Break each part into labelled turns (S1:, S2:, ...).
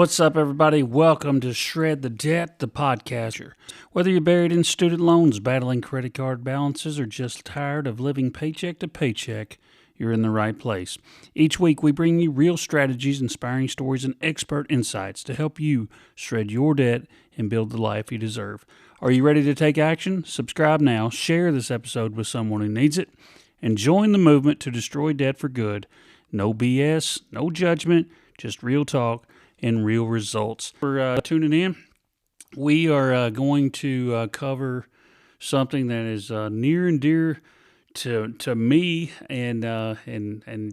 S1: What's up, everybody? Welcome to Shred the Debt, the podcast. Whether you're buried in student loans, battling credit card balances, or just tired of living paycheck to paycheck, you're in the right place. Each week, we bring you real strategies, inspiring stories, and expert insights to help you shred your debt and build the life you deserve. Are you ready to take action? Subscribe now, share this episode with someone who needs it, and join the movement to destroy debt for good. No BS, no judgment, just real talk and real results. For tuning in, we are going to cover something that is near and dear to me and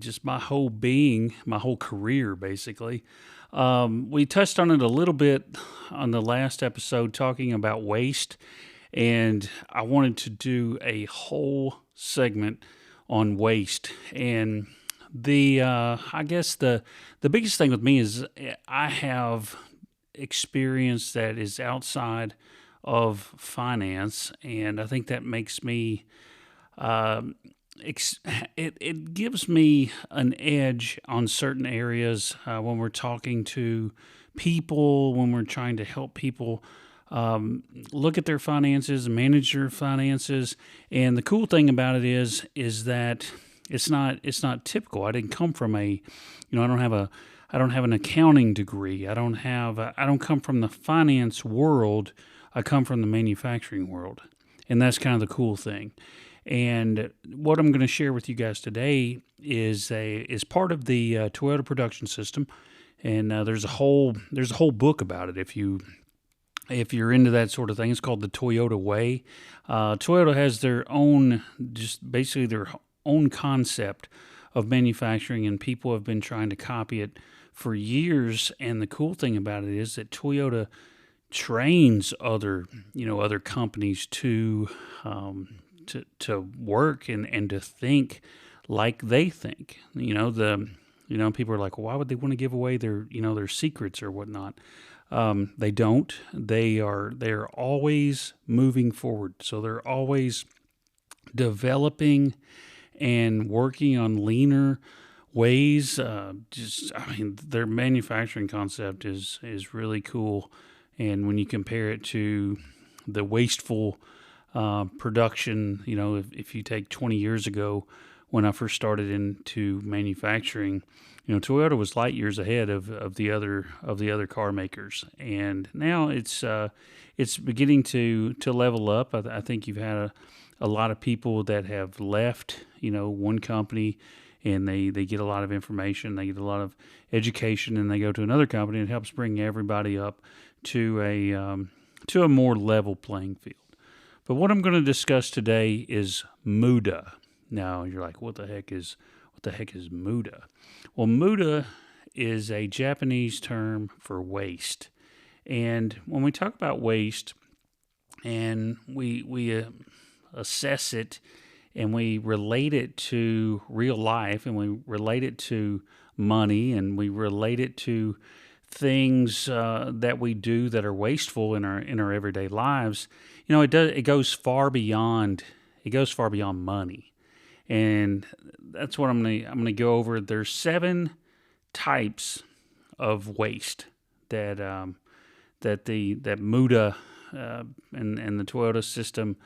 S1: just my whole being, my whole career, basically. We touched on it a little bit on the last episode, talking about waste, and I wanted to do a whole segment on waste. And I guess the biggest thing with me is I have experience that is outside of finance, and I think that makes me it gives me an edge on certain areas when we're talking to people, when we're trying to help people look at their finances, manage their finances. And the cool thing about it is that it's not typical. I didn't come from I don't have an accounting degree. I don't come from the finance world. I come from the manufacturing world. And that's kind of the cool thing. And what I'm going to share with you guys today is part of the Toyota production system. And there's a whole book about it if you're into that sort of thing. It's called the Toyota Way. Toyota has their own concept of manufacturing, and people have been trying to copy it for years. And the cool thing about it is that Toyota trains other companies to work and to think like they think. People are like, well, why would they want to give away their secrets or whatnot? They don't. They're always moving forward. So they're always developing and working on leaner ways. Their manufacturing concept is really cool. And when you compare it to the wasteful production, if you take 20 years ago when I first started into manufacturing, Toyota was light years ahead of the other car makers, and now it's beginning to level up. I think you've had a lot of people that have left, one company, and they get a lot of information, they get a lot of education, and they go to another company, and it helps bring everybody up to a more level playing field. But what I'm going to discuss today is MUDA. Now you're like, what the heck is MUDA? Well, MUDA is a Japanese term for waste, and when we talk about waste, and we assess it, and we relate it to real life, and we relate it to money, and we relate it to things that we do that are wasteful in our everyday lives. It goes far beyond money, and that's what I'm gonna go over. There's 7 types of waste that MUDA and the Toyota system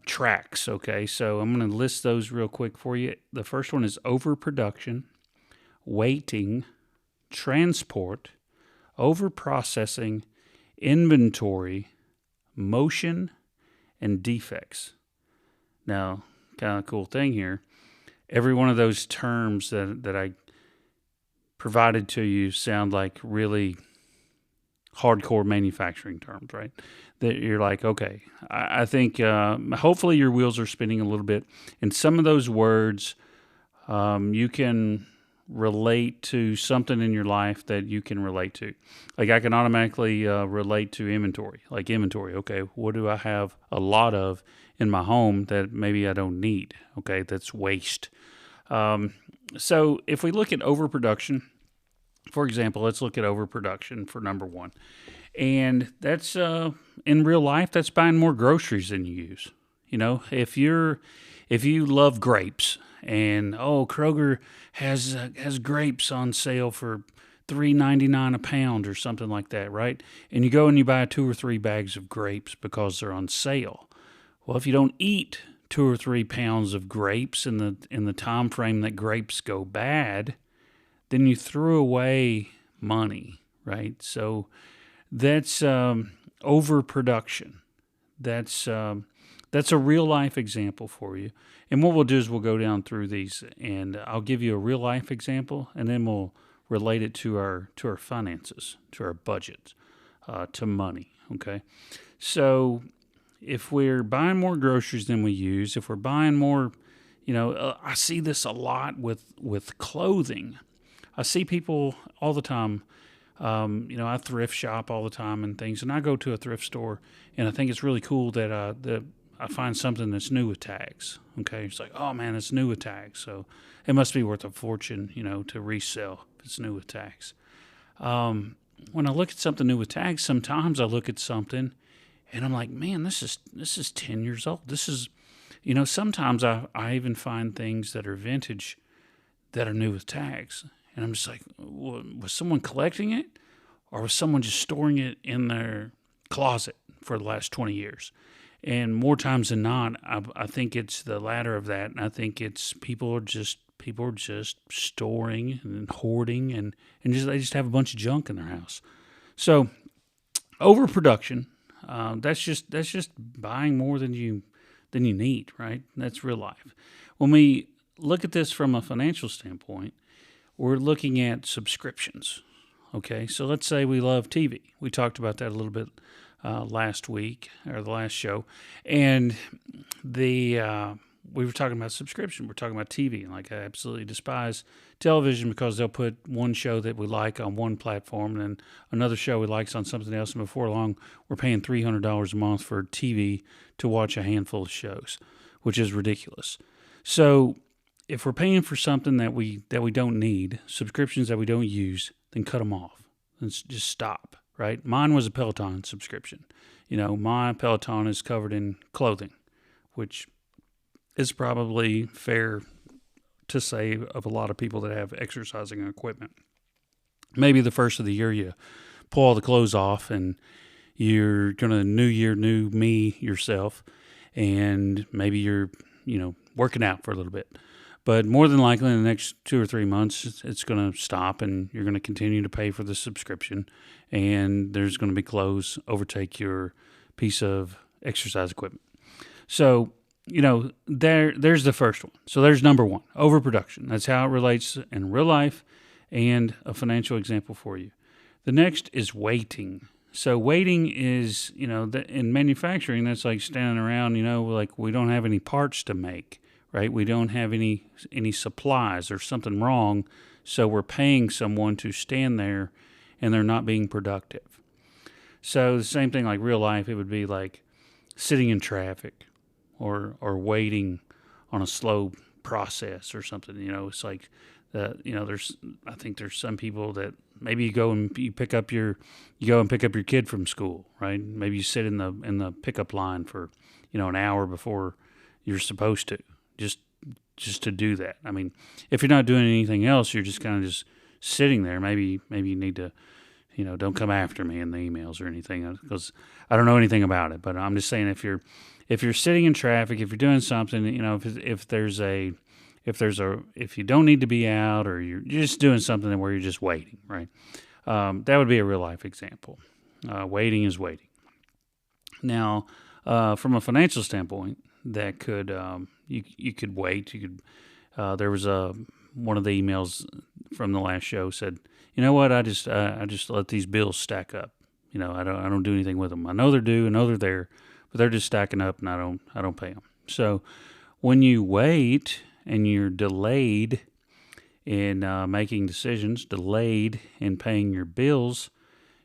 S1: tracks. Okay, so I'm going to list those real quick for you. The first one is overproduction, waiting, transport, overprocessing, inventory, motion, and defects. Now, kind of cool thing here, every one of those terms that I provided to you sound like really hardcore manufacturing terms, right? That you're like, okay, I think hopefully your wheels are spinning a little bit. And some of those words you can relate to something in your life that you can relate to. Like I can automatically relate to inventory. Like inventory, okay, what do I have a lot of in my home that maybe I don't need? Okay, that's waste. So if we look at overproduction, for example, let's look at overproduction for number 1. And that's in real life, that's buying more groceries than you use. If you love grapes, and Kroger has grapes on sale for $3.99 a pound or something like that, right? And you go and you buy 2 or 3 bags of grapes because they're on sale. Well, if you don't eat 2 or 3 pounds of grapes in the time frame that grapes go bad, then you threw away money, right? So that's overproduction. That's that's a real life example for you. And what we'll do is we'll go down through these, and I'll give you a real life example, and then we'll relate it to our finances, to our budget, to money. Okay, so if we're buying more groceries than we use, if we're buying more, I see this a lot with clothing. I see people all the time. I thrift shop all the time and things, and I go to a thrift store, and I think it's really cool that I find something that's new with tags. Okay, it's like, oh man, it's new with tags, so it must be worth a fortune, to resell if it's new with tags. When I look at something new with tags, sometimes I look at something, and I'm like, man, this is 10 years old. This is, sometimes I even find things that are vintage that are new with tags. And I'm just like, was someone collecting it, or was someone just storing it in their closet for the last 20 years? And more times than not, I think it's the latter of that. And I think it's people are just storing and hoarding, and they just have a bunch of junk in their house. So overproduction, that's just buying more than you need, right? That's real life. When we look at this from a financial standpoint, we're looking at subscriptions. Okay, so let's say we love TV. We talked about that a little bit last week, or the last show, and we were talking about subscription. We're talking about TV. Like, I absolutely despise television because they'll put one show that we like on one platform and then another show we like on something else, and before long we're paying $300 a month for TV to watch a handful of shows, which is ridiculous. So if we're paying for something that we don't need, subscriptions that we don't use, then cut them off. Let's just stop, right? Mine was a Peloton subscription. My Peloton is covered in clothing, which is probably fair to say of a lot of people that have exercising equipment. Maybe the first of the year you pull all the clothes off and you're going to new year, new me yourself, and maybe you're, working out for a little bit. But more than likely in the next 2 or 3 months, it's going to stop, and you're going to continue to pay for the subscription, and there's going to be clothes overtake your piece of exercise equipment. So, there's the first one. So there's number one, overproduction. That's how it relates in real life, and a financial example for you. The next is waiting. So waiting is, in manufacturing, that's like standing around, like we don't have any parts to make. Right? We don't have any supplies, or something wrong, so we're paying someone to stand there, and they're not being productive. So the same thing like real life, it would be like sitting in traffic, or waiting on a slow process or something. It's like I think there's some people that maybe you go and pick up your kid from school, right? Maybe you sit in the pickup line for an hour before you're supposed to. Just to do that. I mean, if you're not doing anything else, you're just kind of just sitting there. Maybe you need to, don't come after me in the emails or anything, because I don't know anything about it. But I'm just saying, if you're sitting in traffic, if you're doing something, if you don't need to be out, or you're just doing something where you're just waiting, right? That would be a real life example. Waiting is waiting. Now, from a financial standpoint, that could you could wait. You could. There was one of the emails from the last show said, you know what? I just let these bills stack up. I don't do anything with them. I know they're due. I know they're there, but they're just stacking up, and I don't pay them. So when you wait and you're delayed in making decisions, delayed in paying your bills,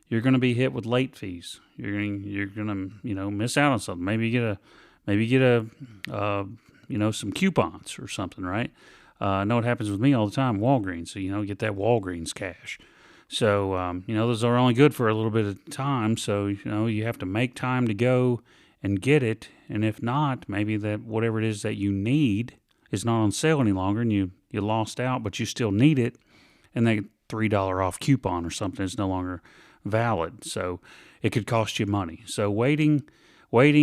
S1: you're going to be hit with late fees. You're going to miss out on something. Maybe get some coupons or something, right? I know it happens with me all the time, Walgreens. So, get that Walgreens cash. So, those are only good for a little bit of time. So, you have to make time to go and get it. And if not, maybe that whatever it is that you need is not on sale any longer, and you lost out, but you still need it. And $3 off coupon or something is no longer valid. So it could cost you money. So waiting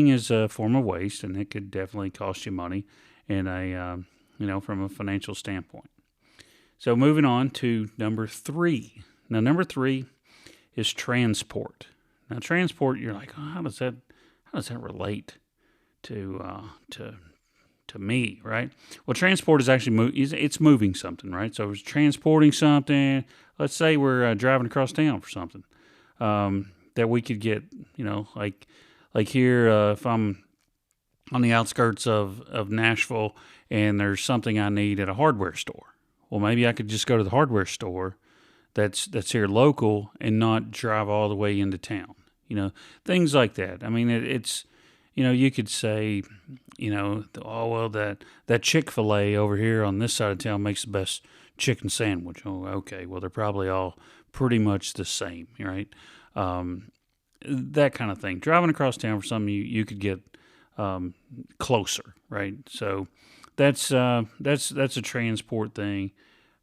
S1: is a form of waste, and it could definitely cost you money in from a financial standpoint. So moving on to number 3. Now, number 3 is transport. Now, transport, you're like, oh, how does that relate to me, right? Well, transport is actually it's moving something, right? So it's transporting something. Let's say we're driving across town for something that we could get, like here, if I'm on the outskirts of Nashville and there's something I need at a hardware store. Well, maybe I could just go to the hardware store that's here local and not drive all the way into town. Things like that. I mean, it's you could say, oh well, that Chick-fil-A over here on this side of town makes the best chicken sandwich. Oh, okay. Well, they're probably all pretty much the same, right? That kind of thing. Driving across town for something you could get closer, right? So that's a transport thing.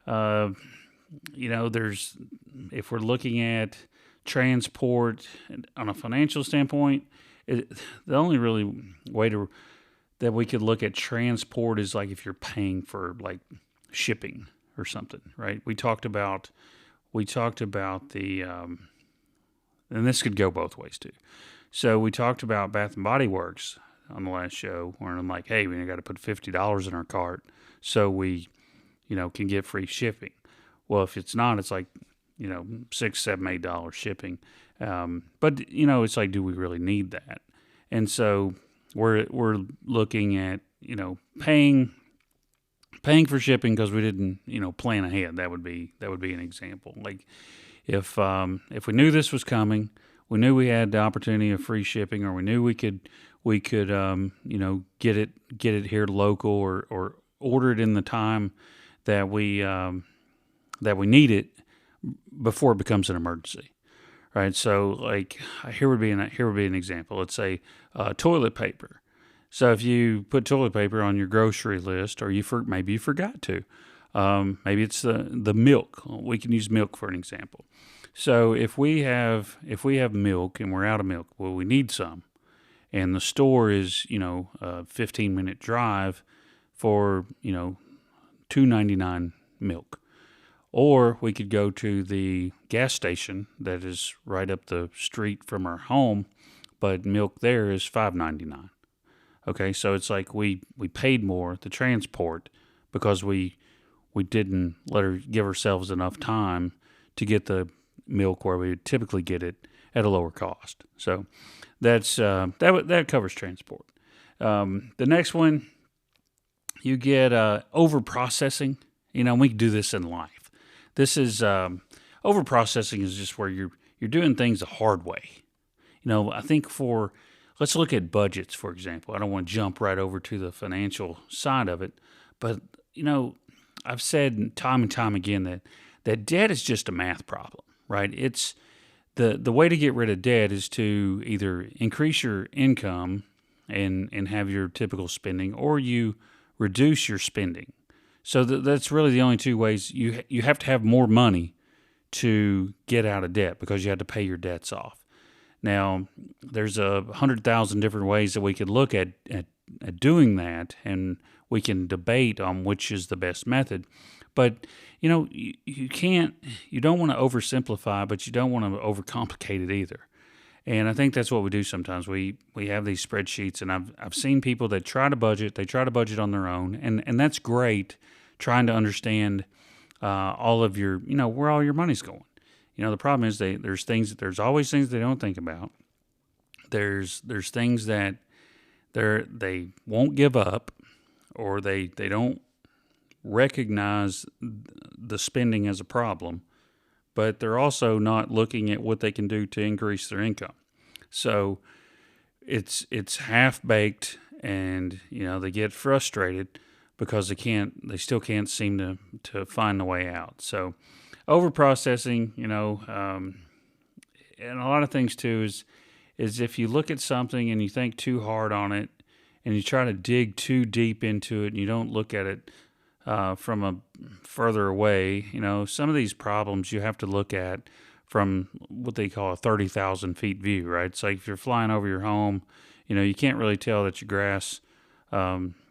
S1: There's, if we're looking at transport on a financial standpoint, the only really way that we could look at transport is like if you're paying for like shipping or something, right? We talked about the and this could go both ways too. So we talked about Bath and Body Works on the last show, where I'm like, hey, we got to put $50 in our cart so we, can get free shipping. Well, if it's not, it's like, $6, $7, $8 shipping. But it's like, do we really need that? And so we're looking at, paying for shipping because we didn't, plan ahead. That would be an example. Like if we knew this was coming, we knew we had the opportunity of free shipping, or we knew we could get it here local, or order it in the time that we need it before it becomes an emergency, right? So like here would be an example. Let's say toilet paper. So if you put toilet paper on your grocery list, or maybe you forgot to, maybe it's the milk. We can use milk for an example. So if we have milk and we're out of milk, well, we need some, and the store is a 15-minute drive for $2.99 milk. Or we could go to the gas station that is right up the street from our home, but milk there is $5.99. Okay, so it's like we paid more to transport because we didn't give ourselves enough time to get the milk where we would typically get it at a lower cost. So that's that covers transport. The next one, you get over processing. We can do this in life. This is over processing is just where you're doing things the hard way. I think let's look at budgets, for example. I don't want to jump right over to the financial side of it, but I've said time and time again that debt is just a math problem, right? It's the way to get rid of debt is to either increase your income and have your typical spending, or you reduce your spending. So that's really the only two ways. You have to have more money to get out of debt because you have to pay your debts off. Now, there's 100,000 different ways that we could look at doing that, and we can debate on which is the best method. But you don't want to oversimplify, but you don't want to overcomplicate it either. And I think that's what we do sometimes. We have these spreadsheets, and I've seen people that try to budget. They try to budget on their own, and that's great. Trying to understand all of your, where all your money's going. The problem is there's always things they don't think about. There's things that they won't give up, or they don't recognize the spending as a problem, but they're also not looking at what they can do to increase their income. So it's half baked, and they get frustrated because they still can't seem to find the way out. So over processing, and a lot of things too is if you look at something and you think too hard on it, and you try to dig too deep into it, and you don't look at it from a further away. Some of these problems you have to look at from what they call a 30,000 feet view, right? It's like if you're flying over your home, you can't really tell that your grass,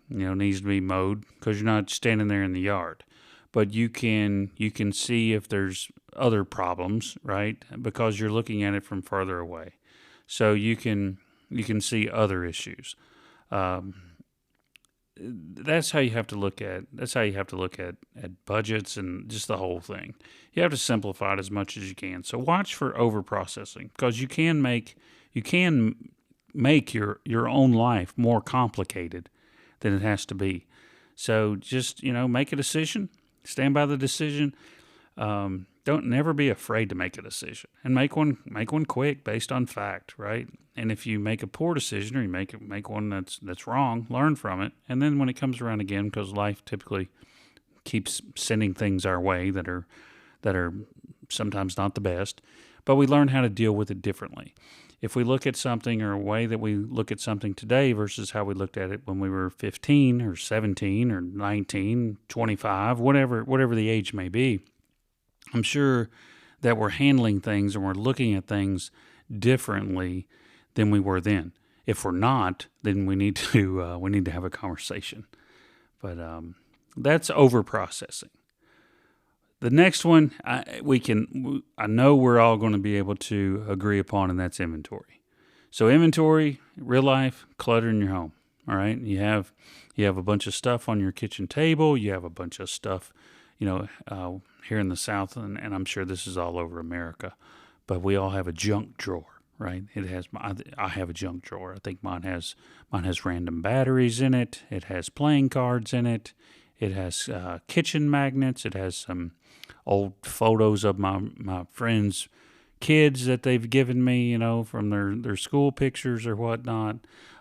S1: needs to be mowed because you're not standing there in the yard. But you can see if there's other problems, right? Because you're looking at it from further away, so you can see other issues. Um, that's how you have to look at budgets and just the whole thing. You have to simplify it as much as you can. So watch for over processing because you can make your own life more complicated than it has to be. So just make a decision, stand by the decision. Don't never be afraid to make a decision and make one quick based on fact, right? And if you make a poor decision or you make one that's wrong, learn from it. And then when it comes around again, because life typically keeps sending things our way that are sometimes not the best, but we learn how to deal with it differently. If we look at something or a way that we look at something today versus how we looked at it when we were 15 or 17 or 19, 25, whatever the age may be, I'm sure that we're handling things and we're looking at things differently than we were then. If we're not, then we need to have a conversation. But that's over processing. The next one I know we're all going to be able to agree upon, and that's inventory. So inventory, real life, clutter in your home. All right, you have a bunch of stuff on your kitchen table. You have a bunch of stuff, here in the South, and I'm sure this is all over America. But we all have a junk drawer, right? I have a junk drawer. I think mine has random batteries in it. It has playing cards in it. It has kitchen magnets. It has some old photos of my friends' kids that they've given me, from their school pictures or whatnot.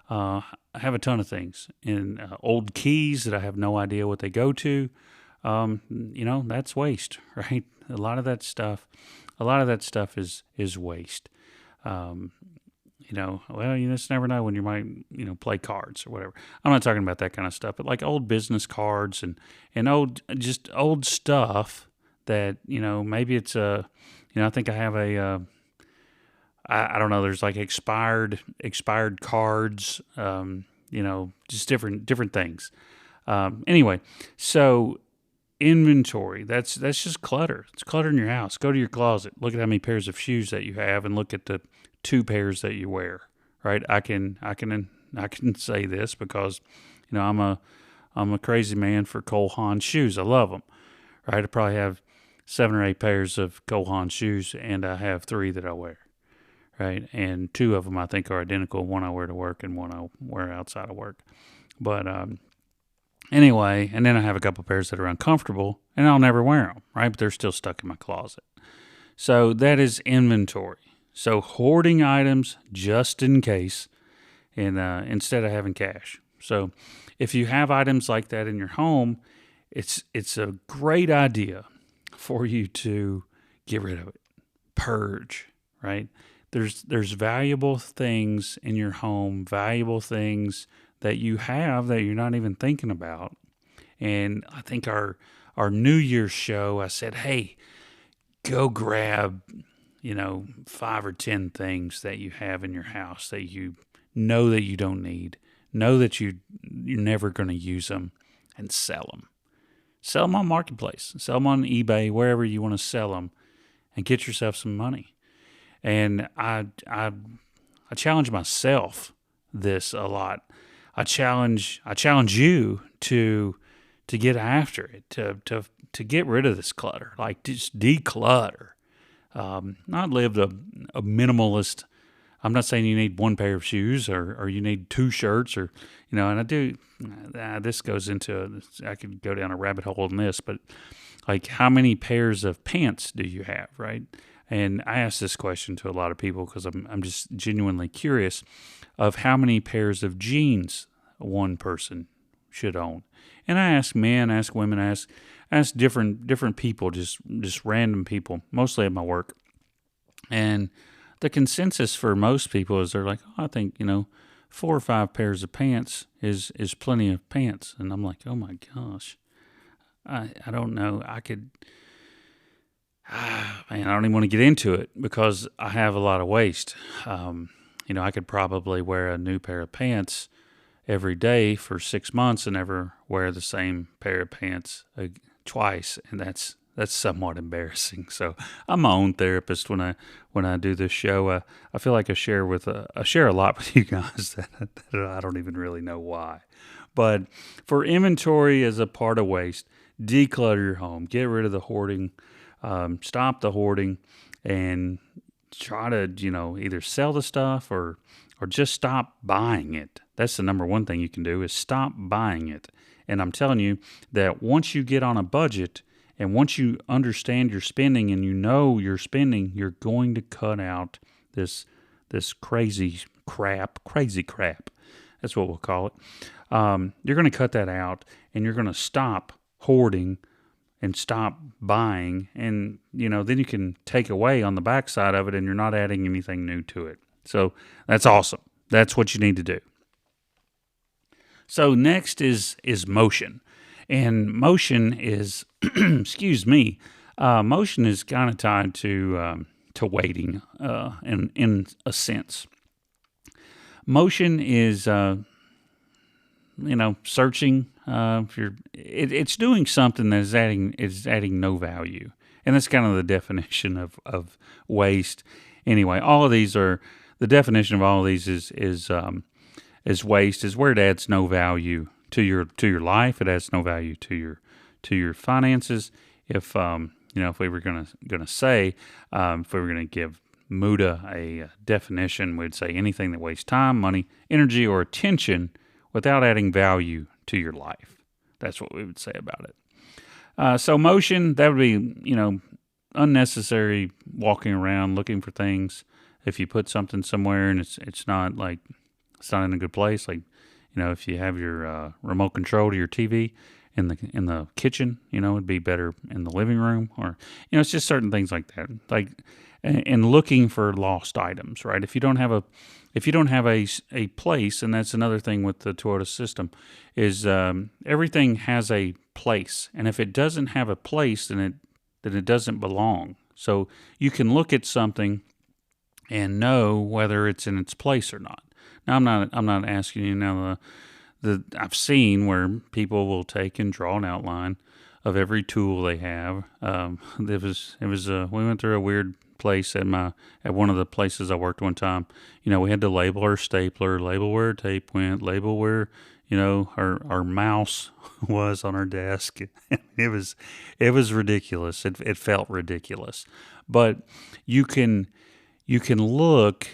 S1: I have a ton of things and old keys that I have no idea what they go to. That's waste, right? A lot of that stuff is waste. Well, you just never know when you might, play cards or whatever. I'm not talking about that kind of stuff, but like old business cards and old stuff that, maybe it's I think I have I don't know, there's like expired cards, just different things. Anyway, so inventory, that's just clutter. It's clutter in your house. Go to your closet, look at how many pairs of shoes that you have, and look at the 2 pairs that you wear. Right? I can say this because I'm a crazy man for Cole Haan shoes. I love them. Right? I probably have 7 or 8 pairs of Cole Haan shoes, and I have 3 that I wear. Right? And 2 of them I think are identical. One I wear to work, and one I wear outside of work. But anyway, and then I have a couple pairs that are uncomfortable, and I'll never wear them, right? But they're still stuck in my closet. So that is inventory. So hoarding items just in case, and instead of having cash. So if you have items like that in your home, it's a great idea for you to get rid of it, purge, right? There's valuable things in your home, valuable things that you have that you're not even thinking about. And I think our New Year's show, I said, hey, go grab, 5 or 10 things that you have in your house that you know that you don't need, know that you're never going to use them, and sell them. Sell them on Marketplace, sell them on eBay, wherever you want to sell them, and get yourself some money. And I challenge myself this a lot. I challenge you to get after it, to get rid of this clutter, like just declutter. Not live a minimalist. I'm not saying you need 1 pair of shoes or you need 2 shirts or, and I do, this goes into, I could go down a rabbit hole on this, but like how many pairs of pants do you have, right? And I ask this question to a lot of people because I'm just genuinely curious of how many pairs of jeans one person should own. And I ask men, ask women, ask different people, just random people, mostly at my work. And the consensus for most people is they're like, oh, I think 4 or 5 pairs of pants is plenty of pants. And I'm like, oh my gosh, I don't know. Man, I don't even want to get into it because I have a lot of waste. I could probably wear a new pair of pants every day for 6 months and never wear the same pair of pants twice, and that's somewhat embarrassing. So I'm my own therapist when I do this show. I feel like I share a lot with you guys that I don't even really know why. But for inventory as a part of waste, declutter your home, get rid of the hoarding, stop the hoarding, and try to either sell the stuff or just stop buying it. That's the number one thing you can do is stop buying it. And I'm telling you that once you get on a budget and once you understand your spending and you know your spending, you're going to cut out this crazy crap. That's what we'll call it. You're going to cut that out and you're going to stop hoarding and stop buying. And, then you can take away on the backside of it and you're not adding anything new to it. So that's awesome. That's what you need to do. So next is motion. And motion is, excuse me, motion is kind of tied to waiting in a sense. Motion is, searching. It's doing something that is adding no value, and that's kind of the definition of waste. Anyway, all of these are the definition of all of these is waste is where it adds no value to your life. It adds no value to your finances. If if we were gonna say if we were gonna give MUDA a definition, we'd say anything that wastes time, money, energy, or attention without adding value to your life. That's what we would say about it. So motion, that would be, unnecessary walking around looking for things. If you put something somewhere and it's not in a good place, like, if you have your remote control to your TV in the kitchen, it'd be better in the living room, or, it's just certain things like that. Like, and looking for lost items, right? If you don't have a place, and that's another thing with the Toyota system, is everything has a place, and if it doesn't have a place, then it doesn't belong. So you can look at something and know whether it's in its place or not. Now I'm not asking you now. I've seen where people will take and draw an outline of every tool they have. We went through a weird place at one of the places I worked one time. We had to label our stapler, label where tape went, label where our mouse was on our desk. It was ridiculous. It felt ridiculous, but you can look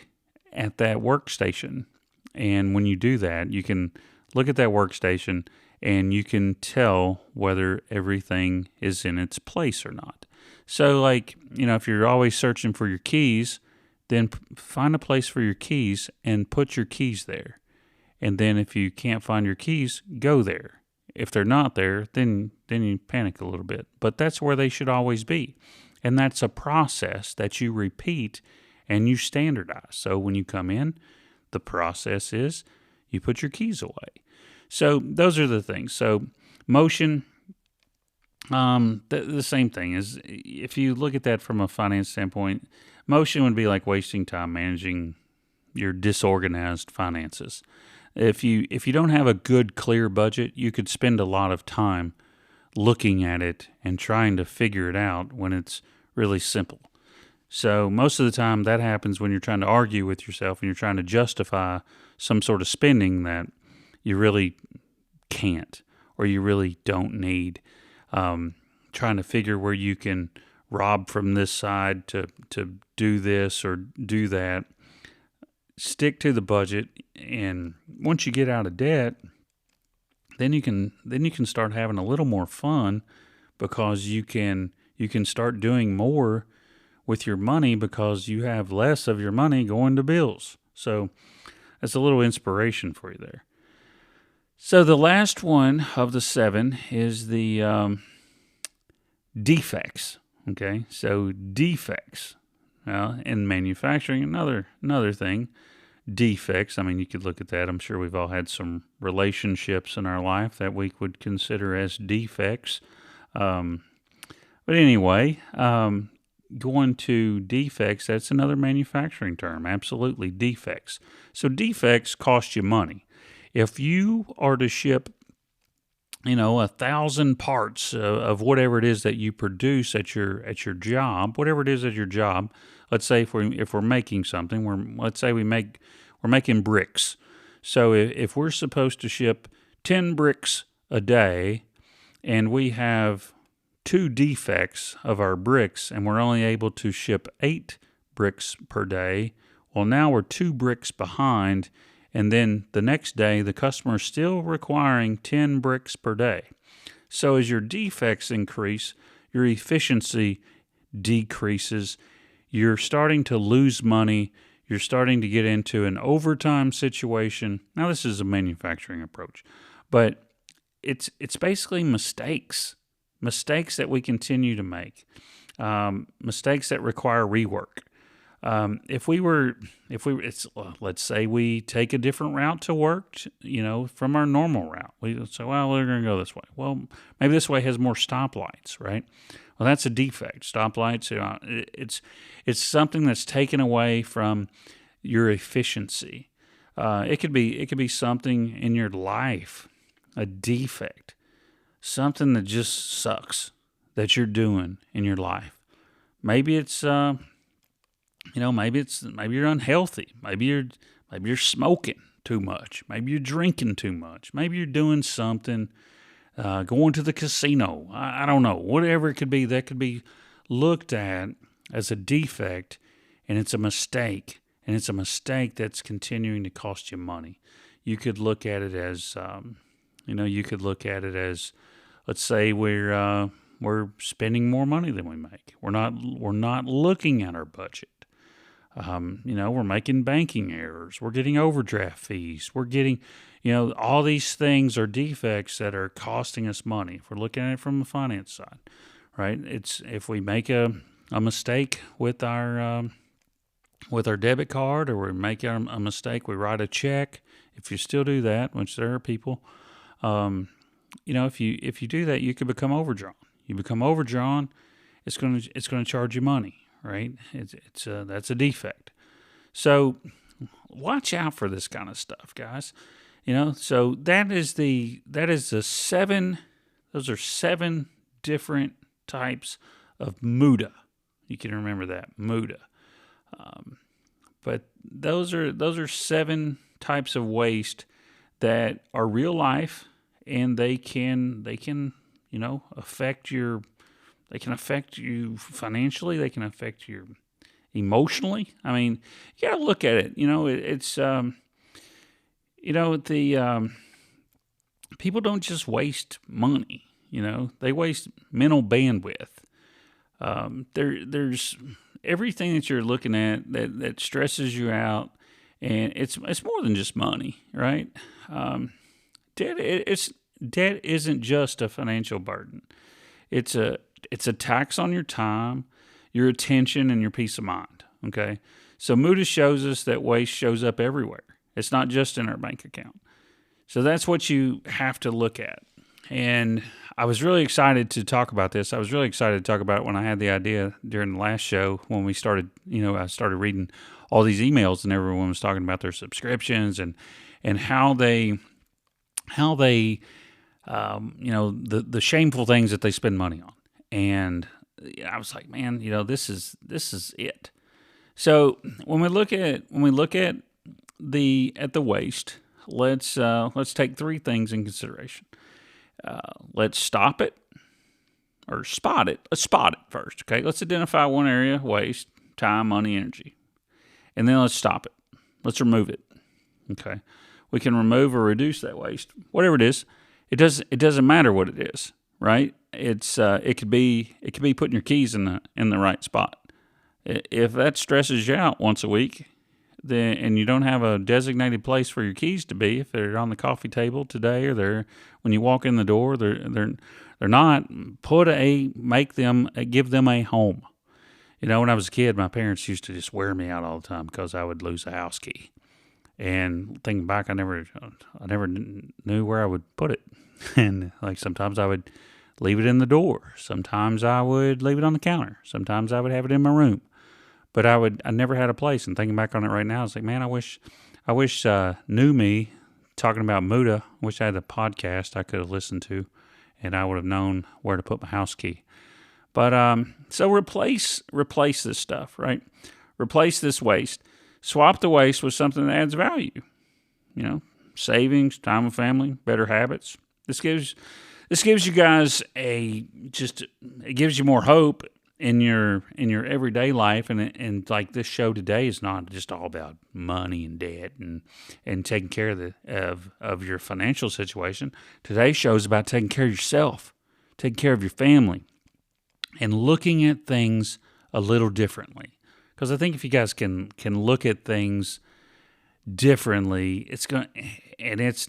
S1: at that workstation, and when you do that, you can look at that workstation and you can tell whether everything is in its place or not. So, like, if you're always searching for your keys, then find a place for your keys and put your keys there. And then if you can't find your keys, go there. If they're not there, then you panic a little bit. But that's where they should always be. And that's a process that you repeat and you standardize. So when you come in, the process is you put your keys away. So those are the things. So motion, the same thing is, if you look at that from a finance standpoint, motion would be like wasting time managing your disorganized finances. If you don't have a good, clear budget, you could spend a lot of time looking at it and trying to figure it out when it's really simple. So most of the time that happens when you're trying to argue with yourself and you're trying to justify some sort of spending that you really can't or you really don't need. Trying to figure where you can rob from this side to do this or do that. Stick to the budget, and once you get out of debt, then you can start having a little more fun, because you can start doing more with your money because you have less of your money going to bills. So that's a little inspiration for you there. So the last one of the 7 is the defects. Okay, so defects. In manufacturing, another thing, defects. I mean, you could look at that. I'm sure we've all had some relationships in our life that we would consider as defects. But anyway, going to defects, that's another manufacturing term. Absolutely, defects. So defects cost you money. If you are to ship 1,000 parts of whatever it is that you produce at your job, whatever it is at your job. Let's say if we're making something, we're making bricks. So if we're supposed to ship 10 bricks a day, and we have 2 defects of our bricks, and we're only able to ship 8 bricks per day, well, now we're 2 bricks behind. And then the next day, the customer is still requiring 10 bricks per day. So as your defects increase, your efficiency decreases. You're starting to lose money. You're starting to get into an overtime situation. Now, this is a manufacturing approach, but it's basically mistakes that we continue to make, mistakes that require rework. Let's say we take a different route to work, from our normal route. We say, well, we're going to go this way. Well, maybe this way has more stoplights, right? Well, that's a defect. Stoplights, it's something that's taken away from your efficiency. It could be something in your life, a defect, something that just sucks that you're doing in your life. Maybe it's maybe you're unhealthy. Maybe you're smoking too much. Maybe you're drinking too much. Maybe you're doing something, going to the casino. I don't know. Whatever it could be, that could be looked at as a defect, and it's a mistake. And it's a mistake that's continuing to cost you money. You could look at it as, let's say we're spending more money than we make. We're not looking at our budget. We're making banking errors. We're getting overdraft fees. We're getting, all these things are defects that are costing us money. If we're looking at it from the finance side, right? It's if we make a mistake with our debit card, or we make a mistake, we write a check. If you still do that, which there are people, if you do that, you could become overdrawn. You become overdrawn, it's going to charge you money. Right? That's a defect. So watch out for this kind of stuff, guys. So those are 7 different types of MUDA. You can remember that, MUDA. But those are 7 types of waste that are real life, and they can affect your. They can affect you financially. They can affect you emotionally. I mean, you got to look at it. People don't just waste money. They waste mental bandwidth. There's everything that you're looking at that stresses you out, and it's more than just money, right? Debt isn't just a financial burden. It's a tax on your time, your attention, and your peace of mind, okay? So MUDA shows us that waste shows up everywhere. It's not just in our bank account. So that's what you have to look at. And I was really excited to talk about this. I was really excited to talk about it when I had the idea during the last show when we started, I started reading all these emails, and everyone was talking about their subscriptions and how they the shameful things that they spend money on. And I was like, man, this is it. So when we look at the waste, let's take 3 things in consideration. Let's stop it or spot it. Let's spot it first. Okay, let's identify one area: waste, time, money, energy, and then let's stop it. Let's remove it. Okay, we can remove or reduce that waste, whatever it is. It doesn't matter what it is, right? It could be putting your keys in the right spot. If that stresses you out once a week, and you don't have a designated place for your keys to be, if they're on the coffee table today, or they're when you walk in the door, they're not. Give them a home. When I was a kid, my parents used to just wear me out all the time because I would lose a house key. And thinking back, I never knew where I would put it. And like sometimes I would leave it in the door. Sometimes I would leave it on the counter. Sometimes I would have it in my room. But I never had a place. And thinking back on it right now, it's like, man, I wish New Me, talking about Muda, wish I had a podcast I could have listened to, and I would have known where to put my house key. But so replace this stuff, right? Replace this waste. Swap the waste with something that adds value. Savings, time with family, better habits. This gives you guys it gives you more hope in your everyday life, and like this show today is not just all about money and debt and taking care of your financial situation. Today's show is about taking care of yourself, taking care of your family, and looking at things a little differently. Because I think if you guys can look at things differently, it's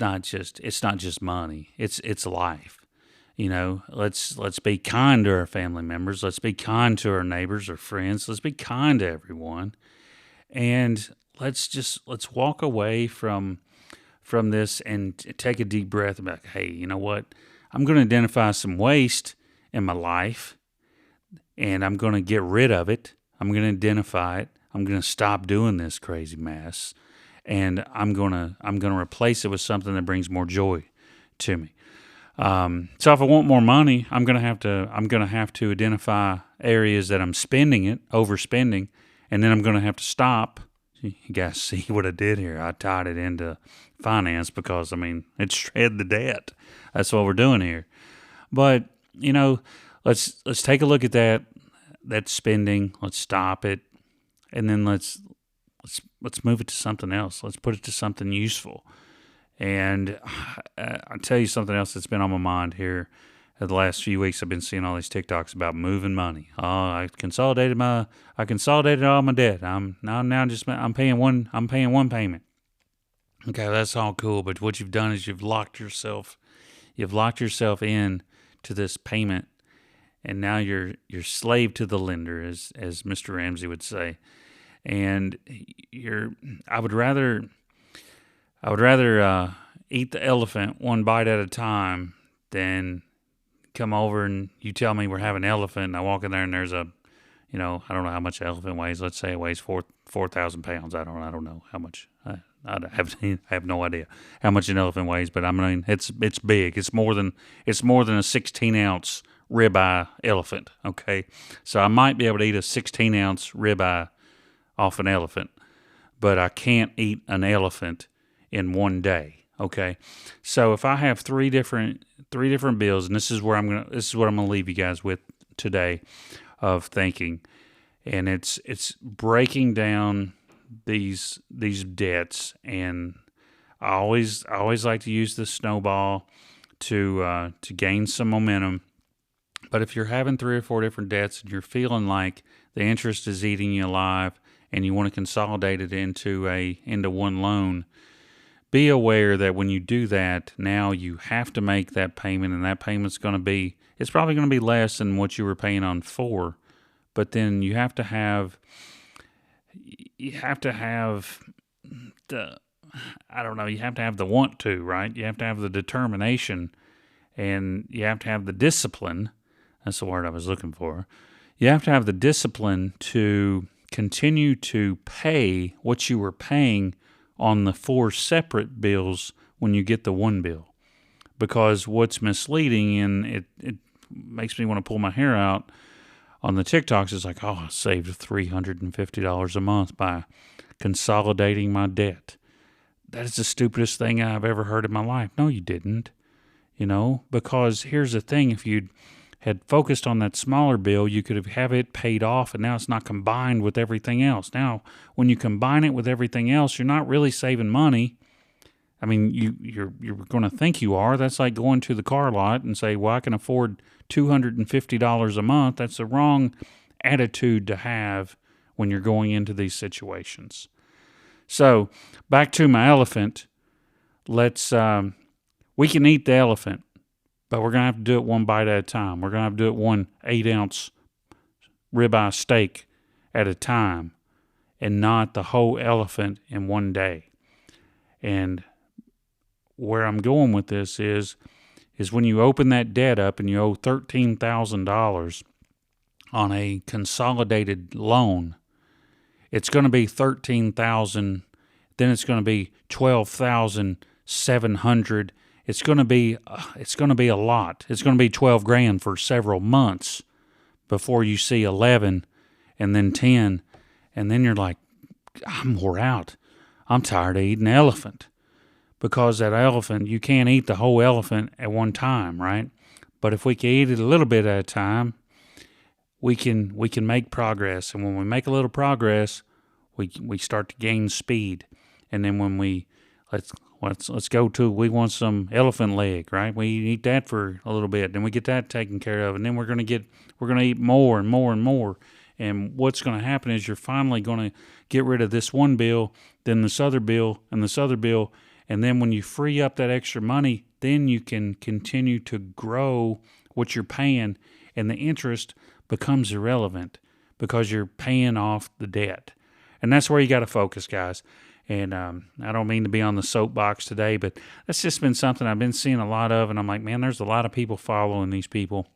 S1: not just money. It's life. Let's be kind to our family members. Let's be kind to our neighbors or friends. Let's be kind to everyone, and let's walk away from this and take a deep breath about, hey, you know what? I'm going to identify some waste in my life, and I'm going to get rid of it. I'm going to identify it. I'm going to stop doing this crazy mess, and I'm going to replace it with something that brings more joy to me. So if I want more money, I'm going to have to identify areas that I'm overspending, and then I'm going to have to stop. You guys see what I did here? I tied it into finance because, it shred the debt. That's what we're doing here. But, let's take a look at that spending. Let's stop it, and then let's move it to something else. Let's put it to something useful. And I'll tell you something else that's been on my mind here. The last few weeks, I've been seeing all these TikToks about moving money. Oh, I consolidated all my debt. I'm paying one payment. Okay, that's all cool. But what you've done is you've locked yourself in to this payment, and now you're slave to the lender, as Mr. Ramsey would say. And I would rather eat the elephant one bite at a time than come over and you tell me we're having elephant, and I walk in there and there's I don't know how much an elephant weighs. Let's say it weighs 4,000 pounds. I don't know how much. I have no idea how much an elephant weighs, but it's big. It's more than a 16-ounce ribeye elephant. Okay, so I might be able to eat a 16-ounce ribeye off an elephant, but I can't eat an elephant in one day. Okay, so if I have three different bills, and this is what I'm gonna leave you guys with today of thinking, and it's breaking down these debts. And I always like to use the snowball to gain some momentum. But if you're having 3 or 4 different debts and you're feeling like the interest is eating you alive, and you want to consolidate it into one loan, be aware that when you do that, now you have to make that payment, and that payment's it's probably going to be less than what you were paying on 4. But then you have to have the want to, right? You have to have the determination, and you have to have the discipline. That's the word I was looking for. You have to have the discipline to continue to pay what you were paying on the 4 separate bills when you get the one bill. Because what's misleading, and it makes me want to pull my hair out on the TikToks, is like, oh, I saved $350 a month by consolidating my debt. That is the stupidest thing I've ever heard in my life. No, you didn't. Because here's the thing, if you'd had focused on that smaller bill, you could have it paid off, and now it's not combined with everything else. Now, when you combine it with everything else, you're not really saving money. You're going to think you are. That's like going to the car lot and say, well, I can afford $250 a month. That's the wrong attitude to have when you're going into these situations. So, back to my elephant. We can eat the elephant, but we're going to have to do it one bite at a time. We're going to have to do it one 8-ounce ribeye steak at a time, and not the whole elephant in one day. And where I'm going with this is is when you open that debt up and you owe $13,000 on a consolidated loan, it's going to be 13,000, then it's going to be 12,700. It's going to be a lot. It's going to be 12 grand for several months before you see 11 and then 10, and then you're like, I'm wore out. I'm tired of eating elephant. Because that elephant, you can't eat the whole elephant at one time, right? But if we can eat it a little bit at a time, we can make progress. And when we make a little progress, we start to gain speed. And then when we let's go to, we want some elephant leg, right? We eat that for a little bit, then we get that taken care of, and then we're gonna eat more and more and more. And what's going to happen is you're finally going to get rid of this one bill, then this other bill, and this other bill. And then when you free up that extra money, then you can continue to grow what you're paying, and the interest becomes irrelevant because you're paying off the debt. And that's where you got to focus, guys. And I don't mean to be on the soapbox today, but that's just been something I've been seeing a lot of. And I'm like, man, there's a lot of people following these people,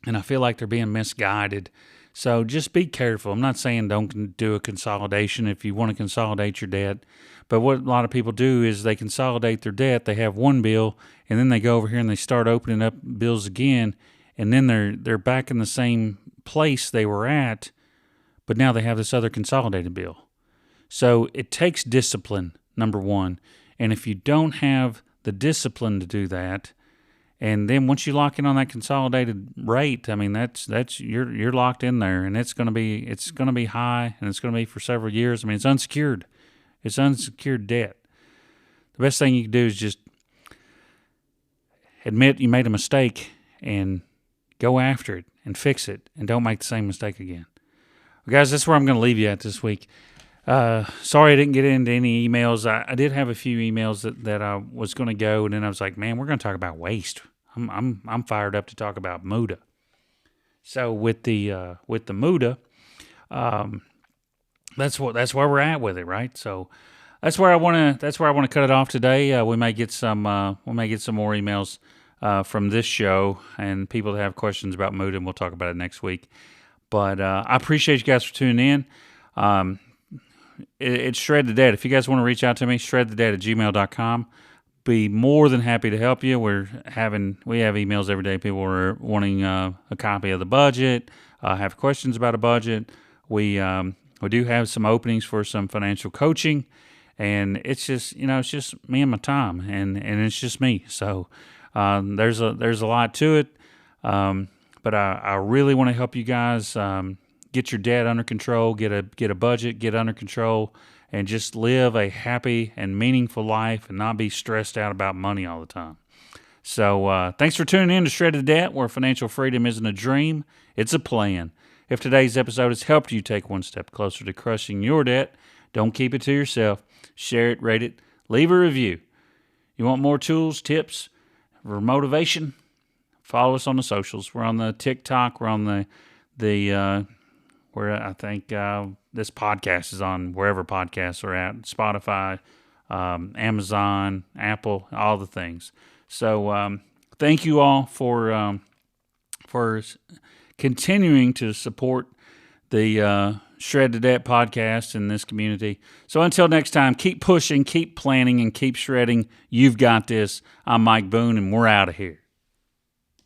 S1: and I feel like they're being misguided. So just be careful. I'm not saying don't do a consolidation if you want to consolidate your debt. But what a lot of people do is they consolidate their debt. They have one bill, and then they go over here and they start opening up bills again, and then they're back in the same place they were at, but now they have this other consolidated bill. So it takes discipline, number one. And if you don't have the discipline to do that, and then once you lock in on that consolidated rate, I mean that's you're locked in there, and it's gonna be high, and it's gonna be for several years. I mean, it's unsecured debt. The best thing you can do is just admit you made a mistake and go after it and fix it, and don't make the same mistake again. Well, guys, that's where I'm gonna leave you at this week. Sorry I didn't get into any emails. I did have a few emails that I was going to go, and then I was like, man, we're going to talk about waste. I'm fired up to talk about MUDA. So with the MUDA, that's where we're at with it, right? So that's where I want to cut it off today. We may get some more emails from this show, and people that have questions about MUDA, and we'll talk about it next week. But I appreciate you guys for tuning in. It's Shred the Debt. If you guys want to reach out to me, shredthedebt@gmail.com. Be more than happy to help you. We have emails every day. People are wanting a copy of the budget, have questions about a budget. We do have some openings for some financial coaching, and it's just me and my time, and it's just me. So there's a lot to it, but I really want to help you guys get your debt under control, get a budget, get under control, and just live a happy and meaningful life and not be stressed out about money all the time. So thanks for tuning in to Shred the Debt, where financial freedom isn't a dream, it's a plan. If today's episode has helped you take one step closer to crushing your debt, don't keep it to yourself. Share it, rate it, leave a review. You want more tools, tips, or motivation? Follow us on the socials. We're on the TikTok. We're on the where I think this podcast is on, wherever podcasts are at, Spotify, Amazon, Apple, all the things. So thank you all for continuing to support the Shred the Debt podcast in this community. So until next time, keep pushing, keep planning, and keep shredding. You've got this. I'm Mike Boone, and we're out of here.